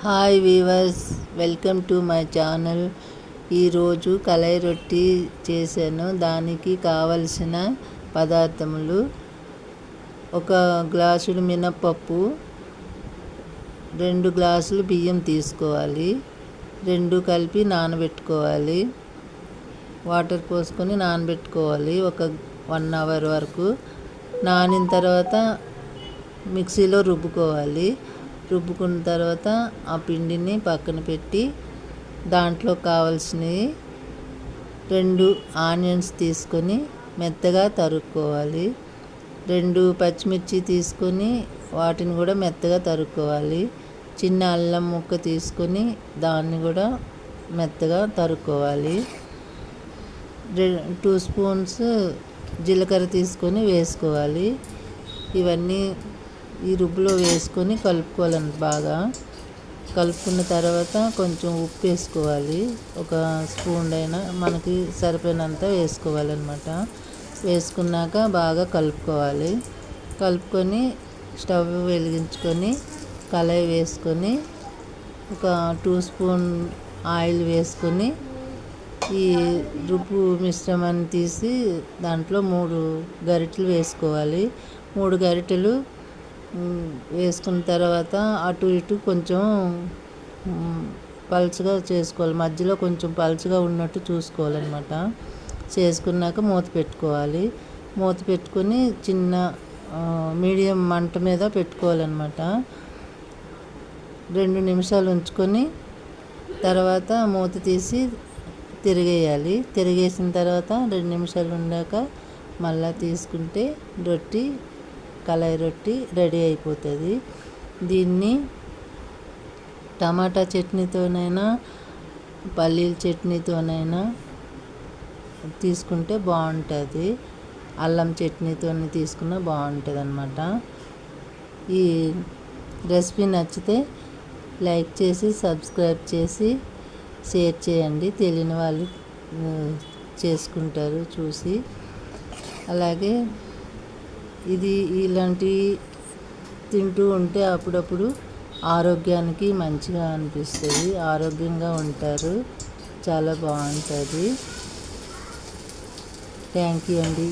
Hi weavers, welcome to my channel. ఈరోజు కళాయి రొట్టి చేశాను. దానికి కావలసిన పదార్థములు: ఒక గ్లాసుడు మినప్పప్పు, 2 గ్లాసులు బియ్యం తీసుకోవాలి. 2 కలిపి నానబెట్టుకోవాలి. వాటర్ పోసుకొని నానబెట్టుకోవాలి ఒక 1 అవర్ వరకు. నానిన తర్వాత మిక్సీలో రుబ్బుకోవాలి. రుబ్బుకున్న తర్వాత ఆ పిండిని పక్కన పెట్టి దాంట్లో కావాల్సినవి 2 ఆనియన్స్ తీసుకొని మెత్తగా తరుక్కోవాలి. 2 పచ్చిమిర్చి తీసుకొని వాటిని కూడా మెత్తగా తరుక్కోవాలి. చిన్న అల్లం ముక్క తీసుకొని దాన్ని కూడా మెత్తగా తరుక్కోవాలి. 2 స్పూన్స్ జీలకర్ర తీసుకొని వేసుకోవాలి. ఇవన్నీ ఈ రుబ్బులో వేసుకొని కలుపుకోవాలండి. బాగా కలుపుకున్న తర్వాత కొంచెం ఉప్పు వేసుకోవాలి. ఒక స్పూన్ అయినా మనకి సరిపోయినంత వేసుకోవాలన్నమాట. వేసుకున్నాక బాగా కలుపుకోవాలి. కలుపుకొని స్టవ్ వెలిగించుకొని కళాయి వేసుకొని ఒక 2 స్పూన్ ఆయిల్ వేసుకొని ఈ రుబ్బు మిశ్రమాన్ని తీసి దాంట్లో 3 గరిటెలు వేసుకోవాలి. 3 గరిటెలు వేసుకున్న తర్వాత అటు ఇటు కొంచెం పలుచగా చేసుకోవాలి. మధ్యలో కొంచెం పలుచగా ఉన్నట్టు చూసుకోవాలన్నమాట. చేసుకున్నాక మూత పెట్టుకోవాలి. మూత పెట్టుకొని చిన్న మీడియం మంట మీద పెట్టుకోవాలన్నమాట. 2 నిమిషాలు ఉంచుకొని తర్వాత మూత తీసి తిరిగేయాలి. తిరిగేసిన తర్వాత 2 నిమిషాలు ఉండాక మళ్ళీ తీసుకుంటే కళాయి రొట్టి రెడీ అయిపోతుంది. దీన్ని టమాటా చట్నీతోనైనా పల్లీల చట్నీతోనైనా తీసుకుంటే బాగుంటుంది. అల్లం చట్నీతో తీసుకున్నా బాగుంటుంది అన్నమాట. ఈ రెసిపీ నచ్చితే లైక్ చేసి సబ్స్క్రైబ్ చేసి షేర్ చేయండి. తెలియని వాళ్ళు చేసుకుంటారు చూసి. అలాగే ఇది ఇలాంటి తింటూ ఉంటే అప్పుడప్పుడు ఆరోగ్యానికి మంచిగా అనిపిస్తుంది. ఆరోగ్యంగా ఉంటారు. చాలా బాగుంటుంది. థ్యాంక్ యూ అండి.